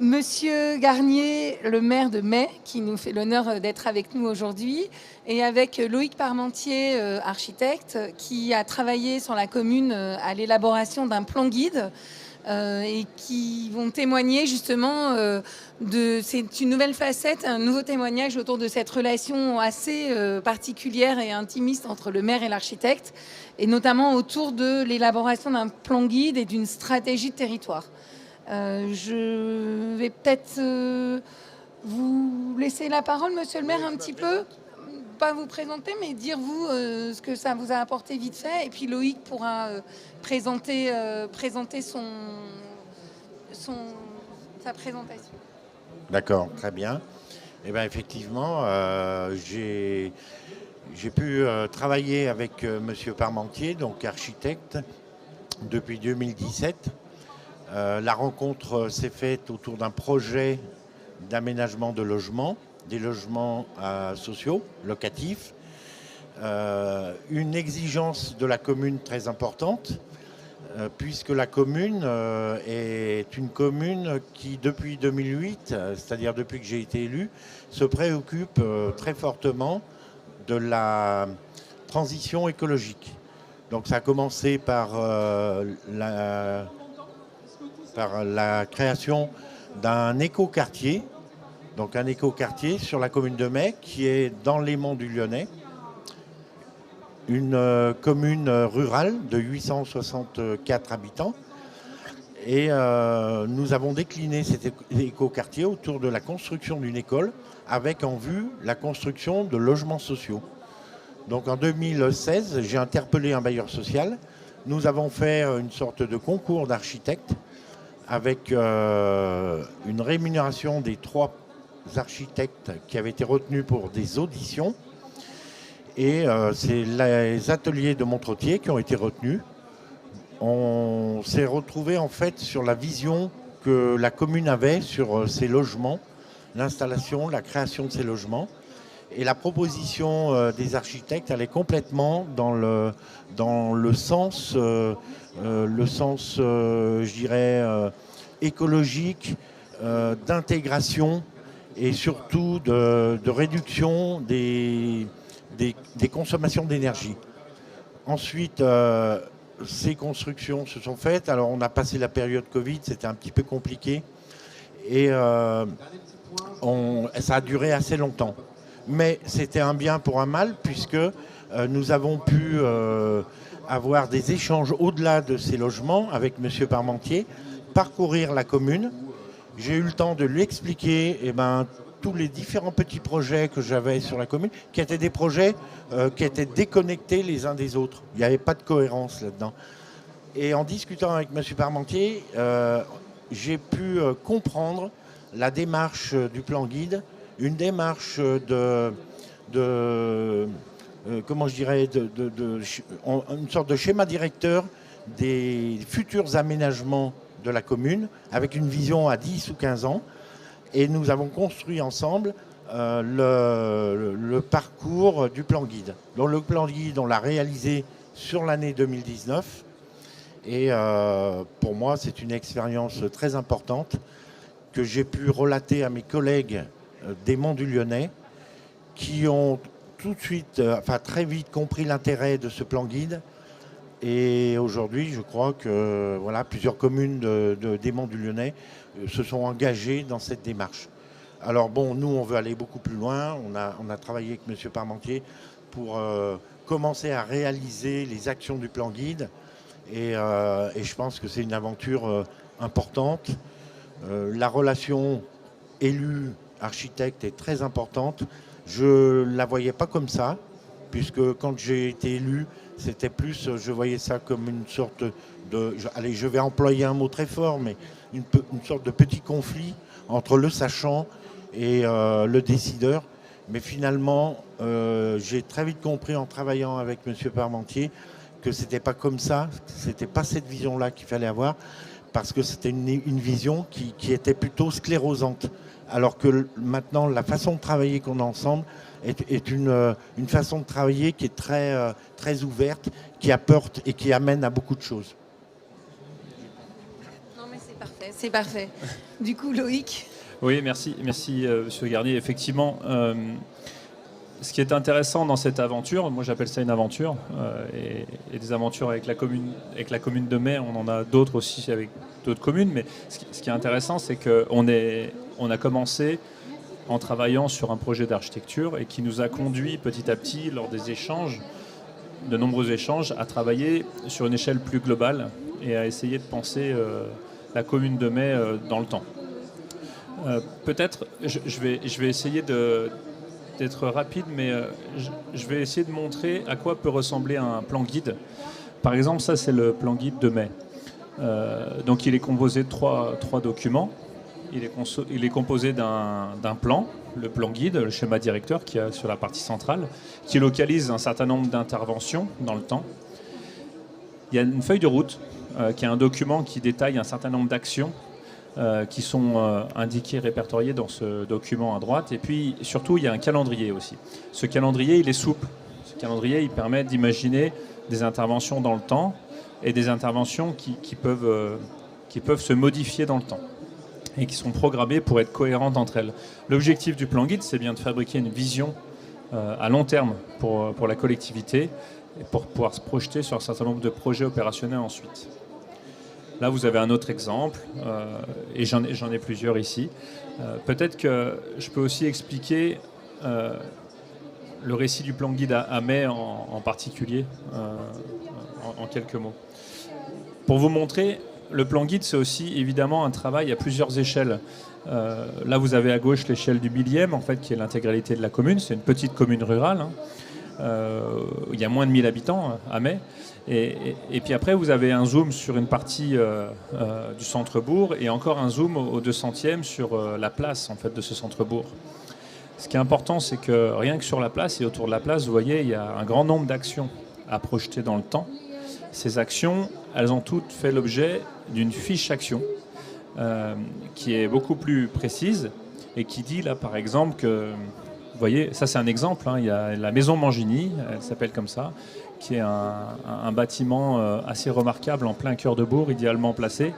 Monsieur Garnier, le maire de Mai, qui nous fait l'honneur d'être avec nous aujourd'hui, et avec Loïc Parmentier, architecte, qui a travaillé sur la commune à l'élaboration d'un plan guide et qui vont témoigner justement c'est une nouvelle facette, un nouveau témoignage autour de cette relation assez particulière et intimiste entre le maire et l'architecte, et notamment autour de l'élaboration d'un plan guide et d'une stratégie de territoire. Je vais peut-être vous laisser la parole, monsieur le maire, un petit peu. Pas vous présenter, mais dire vous ce que ça vous a apporté vite fait. Et puis Loïc pourra présenter sa présentation. D'accord, très bien. Eh bien, effectivement, j'ai pu travailler avec monsieur Parmentier, donc architecte, depuis 2017. La rencontre s'est faite autour d'un projet d'aménagement de logements, des logements sociaux, locatifs. Une exigence de la commune très importante, puisque la commune est une commune qui, depuis 2008, c'est-à-dire depuis que j'ai été élu, se préoccupe très fortement de la transition écologique. Donc ça a commencé par la création d'un écoquartier, donc un écoquartier sur la commune de Mai, qui est dans les Monts du Lyonnais, une commune rurale de 864 habitants. Et nous avons décliné cet écoquartier autour de la construction d'une école, avec en vue la construction de logements sociaux. Donc en 2016, j'ai interpellé un bailleur social. Nous avons fait une sorte de concours d'architectes avec une rémunération des 3 architectes qui avaient été retenus pour des auditions. Et c'est les ateliers de Montretier qui ont été retenus. On s'est retrouvé en fait sur la vision que la commune avait sur ces logements, l'installation, la création de ces logements. Et la proposition des architectes, elle est complètement dans le sens, je dirais, écologique, d'intégration et surtout de réduction des consommations d'énergie. Ensuite, ces constructions se sont faites. Alors, on a passé la période Covid, c'était un petit peu compliqué. Et ça a duré assez longtemps. Mais c'était un bien pour un mal, puisque nous avons pu avoir des échanges au-delà de ces logements avec M. Parmentier, parcourir la commune. J'ai eu le temps de lui expliquer tous les différents petits projets que j'avais sur la commune, qui étaient des projets qui étaient déconnectés les uns des autres. Il n'y avait pas de cohérence là-dedans. Et en discutant avec M. Parmentier, j'ai pu comprendre la démarche du plan guide, une démarche comment je dirais, une sorte de schéma directeur des futurs aménagements de la commune, avec une vision à 10 ou 15 ans. Et nous avons construit ensemble le parcours du plan guide. Donc le plan guide, on l'a réalisé sur l'année 2019. Et pour moi, c'est une expérience très importante que j'ai pu relater à mes collègues des Monts du Lyonnais, qui ont tout de suite, très vite compris l'intérêt de ce plan guide. Et aujourd'hui, je crois que plusieurs communes des Monts du Lyonnais se sont engagées dans cette démarche. Alors bon, nous, on veut aller beaucoup plus loin. On a travaillé avec M. Parmentier pour commencer à réaliser les actions du plan guide. Et je pense que c'est une aventure importante. La relation élu-architecte est très importante. Je ne la voyais pas comme ça, puisque quand j'ai été élu, c'était plus, je voyais ça comme une sorte de, je vais employer un mot très fort, mais une sorte de petit conflit entre le sachant et le décideur. Mais finalement, j'ai très vite compris en travaillant avec M. Parmentier que c'était pas comme ça, c'était pas cette vision-là qu'il fallait avoir, parce que c'était une vision qui était plutôt sclérosante. Alors que maintenant, la façon de travailler qu'on a ensemble est une façon de travailler qui est très, très ouverte, qui apporte et qui amène à beaucoup de choses. Non, mais c'est Parfait, c'est parfait. Du coup, Loïc. Oui, merci Monsieur Garnier. Effectivement, ce qui est intéressant dans cette aventure, moi j'appelle ça une aventure, et des aventures avec la commune de Mai, on en a d'autres aussi avec d'autres communes, mais ce qui est intéressant, c'est qu'on a commencé en travaillant sur un projet d'architecture et qui nous a conduit petit à petit, lors des échanges, de nombreux échanges, à travailler sur une échelle plus globale et à essayer de penser la commune de Mai dans le temps. Peut-être, je vais essayer d'être rapide, mais je vais essayer de montrer à quoi peut ressembler un plan guide. Par exemple, ça c'est le plan guide de Mai. Donc il est composé de trois documents. Il est composé d'un plan, le plan guide, le schéma directeur qui est sur la partie centrale, qui localise un certain nombre d'interventions dans le temps. Il y a une feuille de route qui est un document qui détaille un certain nombre d'actions qui sont indiquées, répertoriées dans ce document à droite. Et puis surtout, il y a un calendrier aussi. Ce calendrier, il est souple. Ce calendrier, il permet d'imaginer des interventions dans le temps et des interventions qui peuvent se modifier dans le temps et qui sont programmées pour être cohérentes entre elles. L'objectif du plan guide, c'est bien de fabriquer une vision à long terme pour la collectivité et pour pouvoir se projeter sur un certain nombre de projets opérationnels ensuite. Là, vous avez un autre exemple, et j'en ai plusieurs ici. Peut-être que je peux aussi expliquer le récit du plan guide à Mai en particulier, en quelques mots. Pour vous montrer, le plan guide, c'est aussi évidemment un travail à plusieurs échelles. Là, vous avez à gauche l'échelle du millième, en fait, qui est l'intégralité de la commune. C'est une petite commune rurale. Il y a moins de 1000 habitants à Mai. Et puis après, vous avez un zoom sur une partie du centre-bourg et encore un zoom au 200e sur la place en fait, de ce centre-bourg. Ce qui est important, c'est que rien que sur la place et autour de la place, vous voyez, il y a un grand nombre d'actions à projeter dans le temps. Ces actions, elles ont toutes fait l'objet d'une fiche action qui est beaucoup plus précise et qui dit là, par exemple, que, vous voyez, ça c'est un exemple, hein, il y a la maison Mangini, elle s'appelle comme ça, qui est un bâtiment assez remarquable en plein cœur de bourg, idéalement placé,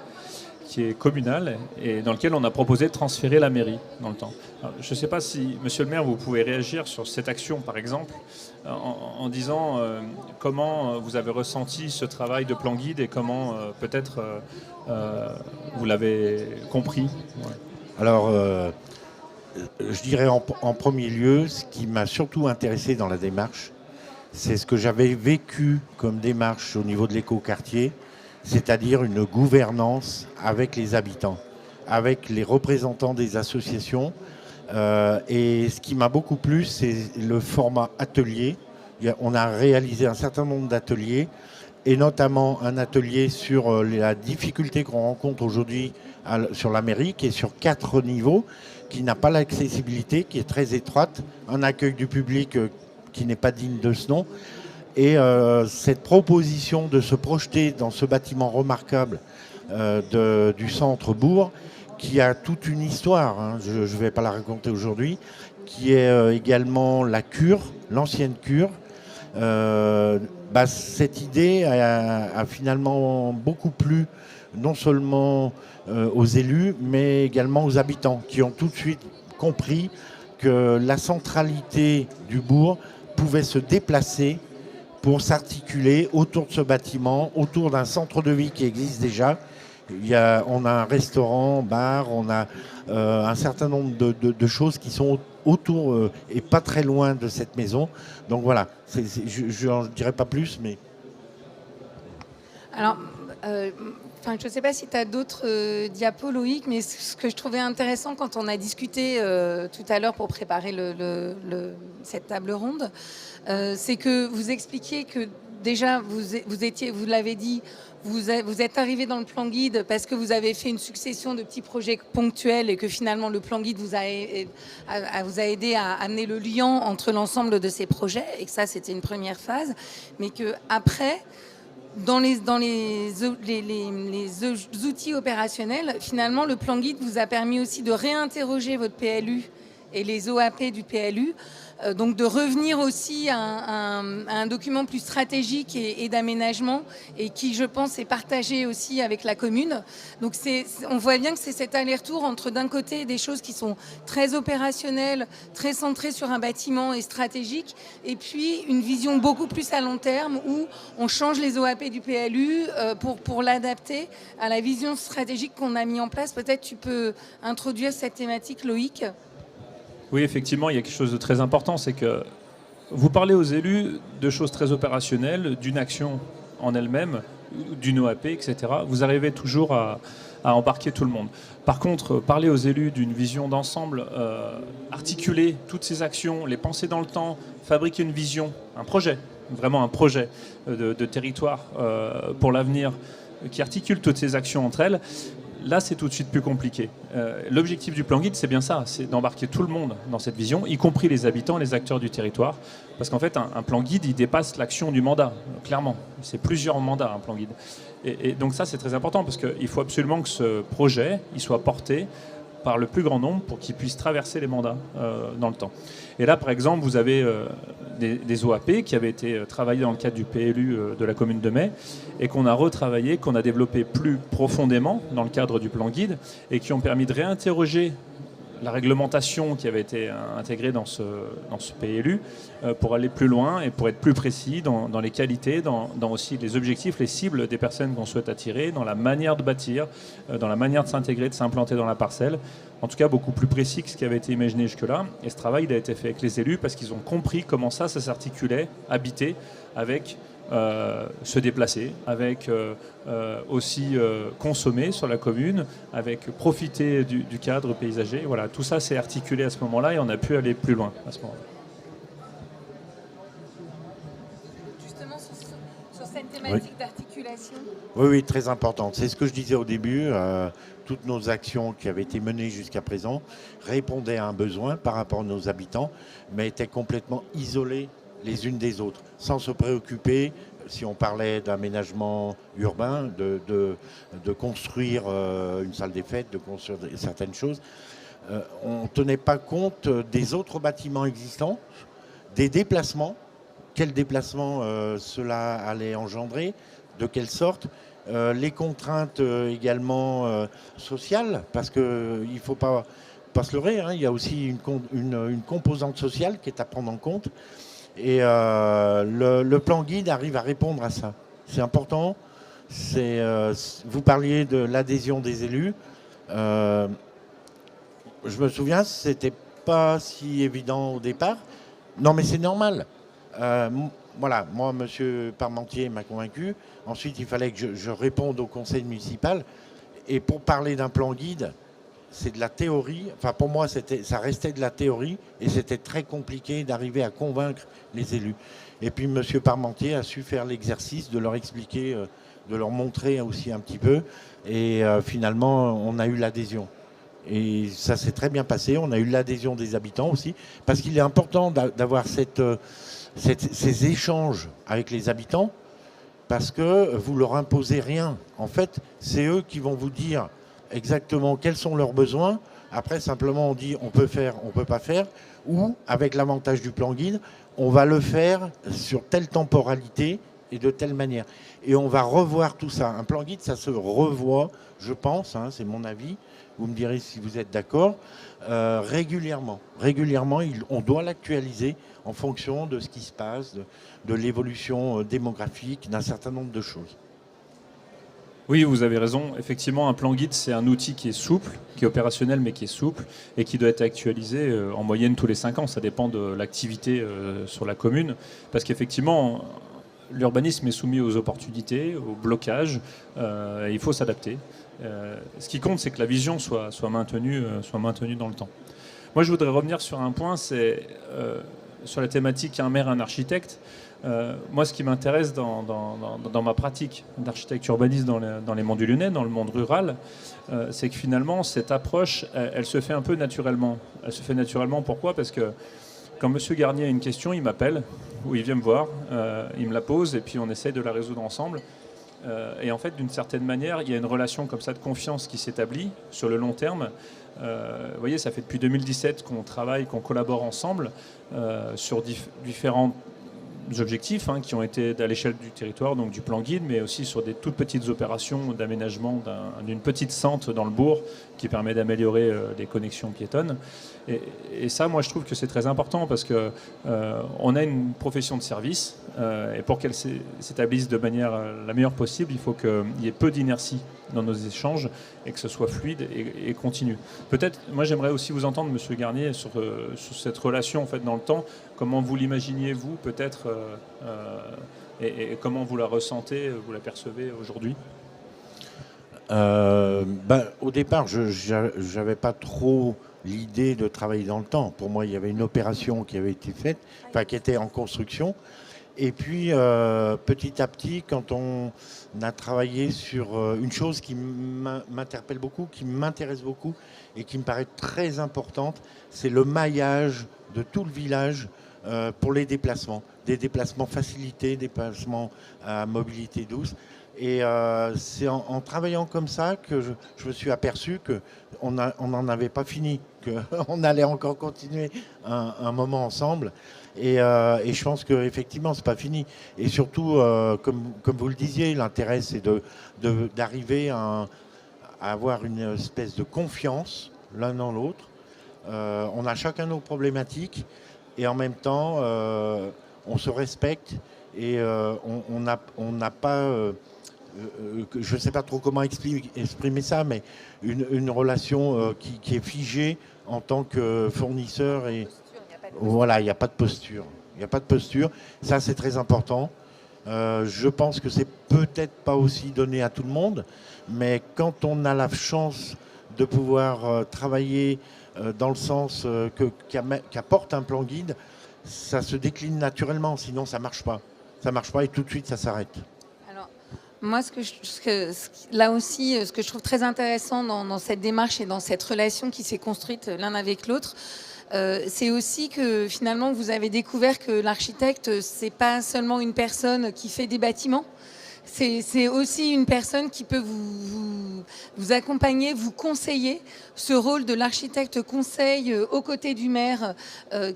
qui est communal et dans lequel on a proposé de transférer la mairie dans le temps. Alors, je ne sais pas si, monsieur le maire, vous pouvez réagir sur cette action, par exemple, en disant comment vous avez ressenti ce travail de plan guide et comment peut-être vous l'avez compris. Ouais. Alors, je dirais en premier lieu, ce qui m'a surtout intéressé dans la démarche, c'est ce que j'avais vécu comme démarche au niveau de l'écoquartier, c'est-à-dire une gouvernance avec les habitants, avec les représentants des associations. Et ce qui m'a beaucoup plu, c'est le format atelier. On a réalisé un certain nombre d'ateliers, et notamment un atelier sur la difficulté qu'on rencontre aujourd'hui sur la mairie, qui est sur 4 niveaux, qui n'a pas l'accessibilité, qui est très étroite, un accueil du public qui n'est pas digne de ce nom. Et cette proposition de se projeter dans ce bâtiment remarquable du centre-bourg, qui a toute une histoire, hein, je ne vais pas la raconter aujourd'hui, qui est également la cure, l'ancienne cure. Cette idée a finalement beaucoup plu, non seulement aux élus, mais également aux habitants, qui ont tout de suite compris que la centralité du bourg pouvait se déplacer pour s'articuler autour de ce bâtiment, autour d'un centre de vie qui existe déjà. On a un restaurant, bar, on a un certain nombre de choses qui sont autour et pas très loin de cette maison. Donc voilà, je n'en dirai pas plus, mais... Alors, je ne sais pas si tu as d'autres diapos, Loïc, mais ce que je trouvais intéressant quand on a discuté tout à l'heure pour préparer cette table ronde, c'est que vous expliquiez que déjà, vous l'avez dit, vous êtes arrivé dans le plan guide parce que vous avez fait une succession de petits projets ponctuels et que finalement le plan guide vous a aidé à amener le lien entre l'ensemble de ces projets et que ça, c'était une première phase, mais qu'après, dans les outils opérationnels, finalement, le plan guide vous a permis aussi de réinterroger votre PLU et les OAP du PLU. Donc de revenir aussi à un document plus stratégique et d'aménagement et qui, je pense, est partagé aussi avec la commune. Donc on voit bien que c'est cet aller-retour entre d'un côté des choses qui sont très opérationnelles, très centrées sur un bâtiment et stratégiques, et puis une vision beaucoup plus à long terme où on change les OAP du PLU pour l'adapter à la vision stratégique qu'on a mis en place. Peut-être tu peux introduire cette thématique, Loïc. Oui, effectivement, il y a quelque chose de très important, c'est que vous parlez aux élus de choses très opérationnelles, d'une action en elle-même, d'une OAP, etc. Vous arrivez toujours à embarquer tout le monde. Par contre, parler aux élus d'une vision d'ensemble, articuler toutes ces actions, les penser dans le temps, fabriquer une vision, un projet, vraiment un projet de territoire pour l'avenir, qui articule toutes ces actions entre elles, là, c'est tout de suite plus compliqué. L'objectif du plan guide, c'est bien ça, c'est d'embarquer tout le monde dans cette vision, y compris les habitants, les acteurs du territoire. Parce qu'en fait, un plan guide, il dépasse l'action du mandat, clairement. C'est plusieurs mandats, un plan guide. Et donc ça, c'est très important, parce qu'il faut absolument que ce projet, il soit porté par le plus grand nombre pour qu'il puisse traverser les mandats dans le temps. Et là, par exemple, vous avez des OAP qui avaient été travaillés dans le cadre du PLU de la commune de Mai et qu'on a retravaillé, qu'on a développé plus profondément dans le cadre du plan guide et qui ont permis de réinterroger la réglementation qui avait été intégrée dans ce PLU pour aller plus loin et pour être plus précis dans les qualités, dans aussi les objectifs, les cibles des personnes qu'on souhaite attirer, dans la manière de bâtir, dans la manière de s'intégrer, de s'implanter dans la parcelle. En tout cas, beaucoup plus précis que ce qui avait été imaginé jusque-là. Et ce travail, il a été fait avec les élus parce qu'ils ont compris comment ça s'articulait, habiter avec se déplacer, avec aussi consommer sur la commune, avec profiter du cadre paysager. Voilà, tout ça s'est articulé à ce moment-là et on a pu aller plus loin à ce moment-là. Justement sur cette thématique d'articulation. Oui, très importante. C'est ce que je disais au début. Toutes nos actions qui avaient été menées jusqu'à présent répondaient à un besoin par rapport à nos habitants, mais étaient complètement isolées les unes des autres, sans se préoccuper, si on parlait d'aménagement urbain, de construire une salle des fêtes, de construire certaines choses. On ne tenait pas compte des autres bâtiments existants, des déplacements, quels déplacements cela allait engendrer, de quelle sorte, les contraintes également sociales, parce qu'il ne faut pas se leurrer, hein, il y a aussi une composante sociale qui est à prendre en compte. Et le plan guide arrive à répondre à ça. C'est important. Vous parliez de l'adhésion des élus. Je me souviens, c'était pas si évident au départ. Non, mais c'est normal. Voilà, moi, M. Parmentier m'a convaincu. Ensuite, il fallait que je réponde au conseil municipal. Et pour parler d'un plan guide, c'est de la théorie. Enfin, pour moi, ça restait de la théorie et c'était très compliqué d'arriver à convaincre les élus. Et puis, M. Parmentier a su faire l'exercice de leur expliquer, de leur montrer aussi un petit peu. Et finalement, on a eu l'adhésion. Et ça s'est très bien passé. On a eu l'adhésion des habitants aussi. Parce qu'il est important d'avoir ces échanges avec les habitants parce que vous leur imposez rien. En fait, c'est eux qui vont vous dire exactement quels sont leurs besoins. Après, simplement, on dit on peut faire, on ne peut pas faire. Ou, avec l'avantage du plan guide, on va le faire sur telle temporalité et de telle manière. Et on va revoir tout ça. Un plan guide, ça se revoit, je pense, hein, c'est mon avis. Vous me direz si vous êtes d'accord. Régulièrement. Régulièrement, on doit l'actualiser en fonction de ce qui se passe, de l'évolution démographique, d'un certain nombre de choses. Oui, vous avez raison. Effectivement, un plan guide, c'est un outil qui est souple, qui est opérationnel, mais qui est souple et qui doit être actualisé en moyenne tous les 5 ans. Ça dépend de l'activité sur la commune. Parce qu'effectivement, l'urbanisme est soumis aux opportunités, aux blocages. Et il faut s'adapter. Ce qui compte, c'est que la vision soit maintenue dans le temps. Moi, je voudrais revenir sur un point, c'est sur la thématique un maire, un architecte. Moi, ce qui m'intéresse dans ma pratique d'architecte urbaniste dans les monts du Lyonnais, dans le monde rural, c'est que finalement, cette approche, elle se fait un peu naturellement. Elle se fait naturellement, pourquoi ? Parce que quand M. Garnier a une question, il m'appelle, ou il vient me voir, il me la pose, et puis on essaye de la résoudre ensemble. Et en fait, d'une certaine manière, il y a une relation comme ça de confiance qui s'établit sur le long terme. Vous voyez, ça fait depuis 2017 qu'on travaille, qu'on collabore ensemble sur différents objectifs qui ont été à l'échelle du territoire, donc du plan guide, mais aussi sur des toutes petites opérations d'aménagement d'une petite sente dans le bourg qui permet d'améliorer les connexions piétonnes. Et ça, moi, je trouve que c'est très important parce que on a une profession de service et pour qu'elle s'établisse de manière la meilleure possible, il faut qu'il y ait peu d'inertie dans nos échanges et que ce soit fluide et continu. Peut-être, moi, j'aimerais aussi vous entendre, Monsieur Garnier, sur cette relation en fait dans le temps. Comment vous l'imaginiez, vous, peut-être, et comment vous la ressentez, vous la percevez aujourd'hui? Au départ, je n'avais pas trop l'idée de travailler dans le temps. Pour moi, il y avait une opération qui avait été faite, qui était en construction. Et puis, petit à petit, quand on a travaillé sur une chose qui m'interpelle beaucoup, qui m'intéresse beaucoup et qui me paraît très importante, c'est le maillage de tout le village pour les déplacements. Des déplacements facilités, des déplacements à mobilité douce. Et c'est en travaillant comme ça que je me suis aperçu qu'on n'en avait pas fini, qu'on allait encore continuer un moment ensemble. Et je pense qu'effectivement, ce n'est pas fini. Et surtout, comme vous le disiez, l'intérêt, c'est d'arriver à avoir une espèce de confiance l'un dans l'autre. On a chacun nos problématiques et en même temps, on se respecte et on n'a pas... je ne sais pas trop comment exprimer ça, mais une relation qui est figée en tant que fournisseur. Et voilà, il n'y a pas de posture. Il n'y a pas de posture. Ça, c'est très important. Je pense que c'est peut-être pas aussi donné à tout le monde, mais quand on a la chance de pouvoir travailler dans le sens qu'apporte un plan guide, ça se décline naturellement, sinon ça ne marche pas. Ça ne marche pas et tout de suite, ça s'arrête. Moi, là aussi, ce que je trouve très intéressant dans cette démarche et dans cette relation qui s'est construite l'un avec l'autre, c'est aussi que finalement, vous avez découvert que l'architecte, c'est pas seulement une personne qui fait des bâtiments. C'est aussi une personne qui peut vous accompagner, vous conseiller. Ce rôle de l'architecte conseil aux côtés du maire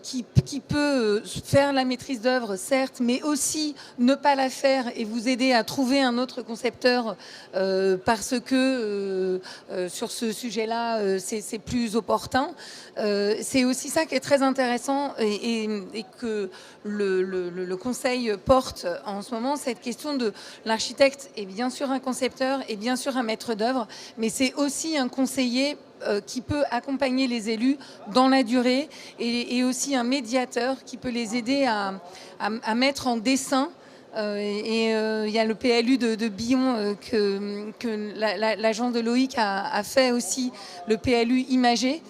qui peut faire la maîtrise d'œuvre, certes, mais aussi ne pas la faire et vous aider à trouver un autre concepteur parce que sur ce sujet-là, c'est plus opportun. C'est aussi ça qui est très intéressant et que le conseil porte en ce moment, cette question de l'architecte est bien sûr un concepteur et bien sûr un maître d'œuvre, mais c'est aussi un conseiller qui peut accompagner les élus dans la durée et aussi un médiateur qui peut les aider à mettre en dessin. Il y a le PLU de Billon que l'agence de Loïc a fait aussi, le PLU imagé.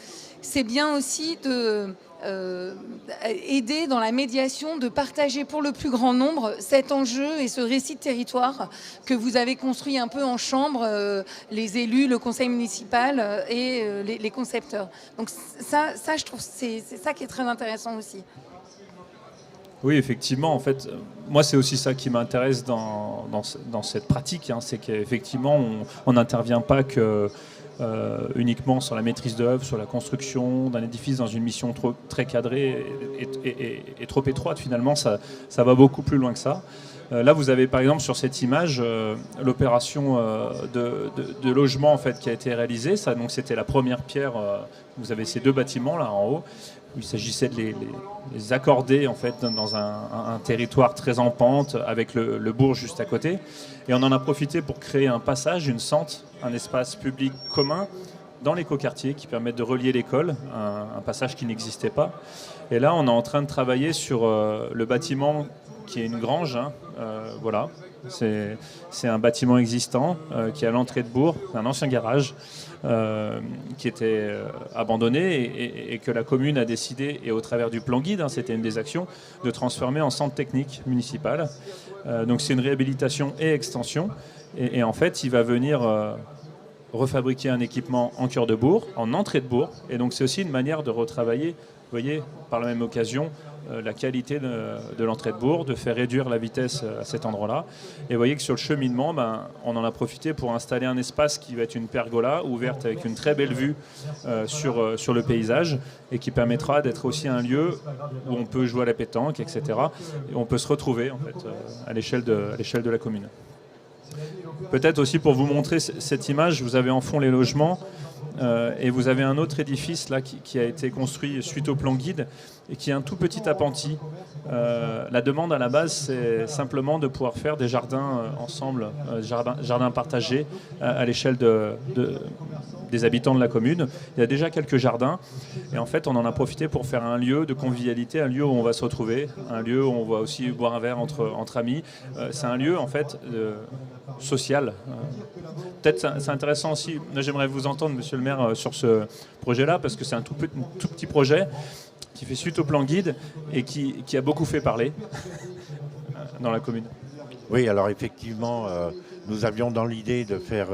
C'est bien aussi de aider dans la médiation, de partager pour le plus grand nombre cet enjeu et ce récit de territoire que vous avez construit un peu en chambre, les élus, le conseil municipal et les concepteurs. Donc ça, je trouve, c'est ça qui est très intéressant aussi. Oui, effectivement, en fait, moi c'est aussi ça qui m'intéresse dans cette pratique, c'est qu'effectivement on n'intervient pas que uniquement sur la maîtrise d'œuvre, sur la construction d'un édifice dans une mission très cadrée et trop étroite. Finalement, ça va beaucoup plus loin que ça. Là, vous avez par exemple sur cette image l'opération de logement en fait, qui a été réalisée. Ça, donc, c'était la première pierre. Vous avez ces deux bâtiments là en haut. Il s'agissait de les accorder en fait, dans un territoire très en pente avec le bourg juste à côté. Et on en a profité pour créer un passage, une sente, un espace public commun dans l'écoquartier qui permet de relier l'école, un passage qui n'existait pas. Et là, on est en train de travailler sur le bâtiment qui est une grange. Voilà, c'est un bâtiment existant qui est à l'entrée de bourg, un ancien garage. Qui était abandonné et que la commune a décidé, et au travers du plan guide, c'était une des actions, de transformer en centre technique municipal. Donc c'est une réhabilitation et extension. Et en fait, il va venir refabriquer un équipement en cœur de bourg, en entrée de bourg. Et donc c'est aussi une manière de retravailler voyez, par la même occasion, la qualité de l'entrée de bourg, de faire réduire la vitesse à cet endroit-là. Et vous voyez que sur le cheminement, on en a profité pour installer un espace qui va être une pergola ouverte avec une très belle vue sur le paysage et qui permettra d'être aussi un lieu où on peut jouer à la pétanque, etc. Et on peut se retrouver en fait, à l'échelle de la commune. Peut-être aussi pour vous montrer cette image, vous avez en fond les logements et vous avez un autre édifice là qui a été construit suite au plan guide et qui est un tout petit appentis. La demande à la base, c'est simplement de pouvoir faire des jardins ensemble, jardins partagés à l'échelle des habitants de la commune. Il y a déjà quelques jardins et en fait on en a profité pour faire un lieu de convivialité, un lieu où on va se retrouver, un lieu où on va aussi boire un verre entre amis. C'est un lieu en fait social. Peut-être c'est intéressant aussi, j'aimerais vous entendre monsieur le maire sur ce projet-là parce que c'est un tout petit projet qui fait suite au plan guide et qui a beaucoup fait parler dans la commune. Oui, alors effectivement, nous avions dans l'idée de faire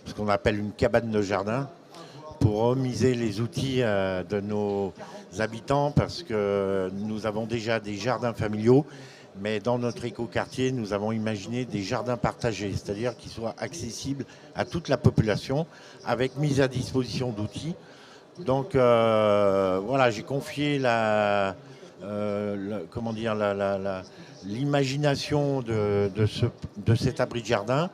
ce qu'on appelle une cabane de jardin pour remiser les outils de nos habitants parce que nous avons déjà des jardins familiaux, mais dans notre écoquartier, nous avons imaginé des jardins partagés, c'est-à-dire qu'ils soient accessibles à toute la population avec mise à disposition d'outils. Donc voilà, j'ai confié l'imagination de cet abri de jardin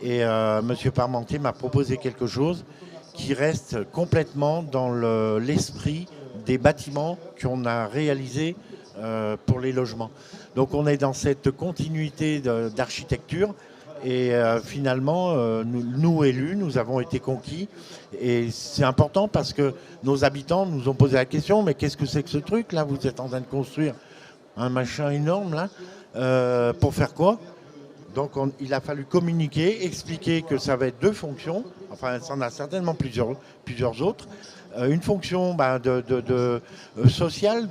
et M. Parmentier m'a proposé quelque chose qui reste complètement dans l'esprit des bâtiments qu'on a réalisés pour les logements. Donc on est dans cette continuité d'architecture. Et finalement, nous élus, nous avons été conquis. Et c'est important parce que nos habitants nous ont posé la question, mais qu'est-ce que c'est que ce truc là? Vous êtes en train de construire un machin énorme là, pour faire quoi? Donc il a fallu communiquer, expliquer que ça va être deux fonctions. Enfin, ça en a certainement plusieurs autres. Une fonction sociale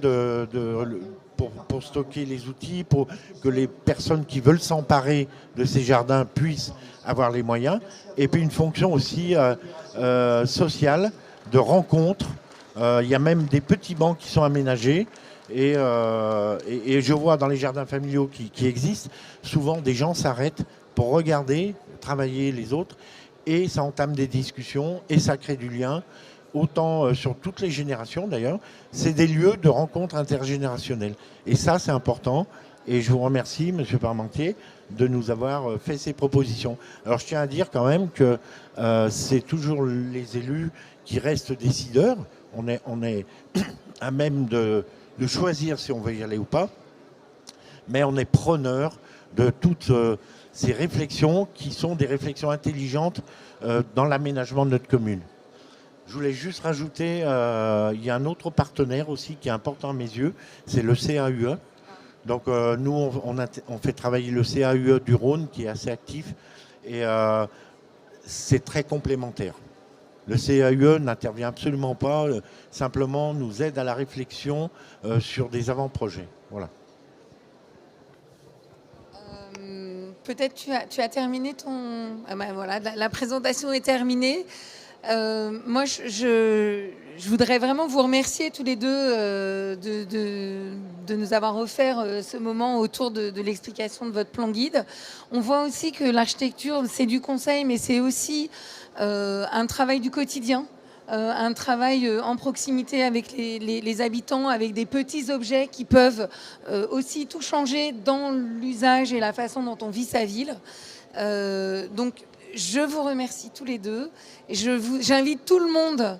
pour stocker les outils, pour que les personnes qui veulent s'emparer de ces jardins puissent avoir les moyens. Et puis une fonction aussi sociale, de rencontre. Il y a même des petits bancs qui sont aménagés. Et je vois dans les jardins familiaux qui existent, souvent des gens s'arrêtent pour regarder, travailler les autres. Et ça entame des discussions et ça crée du lien. Autant sur toutes les générations d'ailleurs, c'est des lieux de rencontres intergénérationnelles. Et ça, c'est important. Et je vous remercie, Monsieur Parmentier, de nous avoir fait ces propositions. Alors, je tiens à dire quand même que c'est toujours les élus qui restent décideurs. On est à même de choisir si on veut y aller ou pas. Mais on est preneur de toutes ces réflexions qui sont des réflexions intelligentes dans l'aménagement de notre commune. Je voulais juste rajouter, il y a un autre partenaire aussi qui est important à mes yeux, c'est le CAUE. Donc nous, on fait travailler le CAUE du Rhône qui est assez actif et c'est très complémentaire. Le CAUE n'intervient absolument pas, simplement nous aide à la réflexion sur des avant-projets. Voilà. Peut-être tu as terminé ton... Ah ben voilà, la présentation est terminée. Moi, je voudrais vraiment vous remercier tous les deux de nous avoir offert ce moment autour de l'explication de votre plan guide. On voit aussi que l'architecture, c'est du conseil, mais c'est aussi un travail du quotidien, un travail en proximité avec les habitants, avec des petits objets qui peuvent aussi tout changer dans l'usage et la façon dont on vit sa ville. Donc, je vous remercie tous les deux. J'invite tout le monde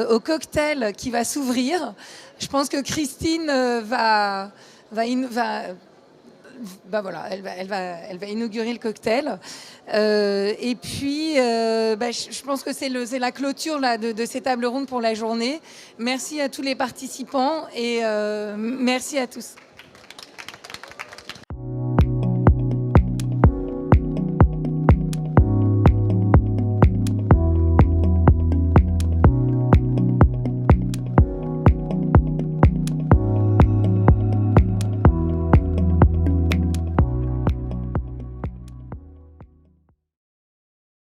au cocktail qui va s'ouvrir. Je pense que Christine elle va inaugurer le cocktail. Et puis, je pense que c'est la clôture là, de ces tables rondes pour la journée. Merci à tous les participants et merci à tous.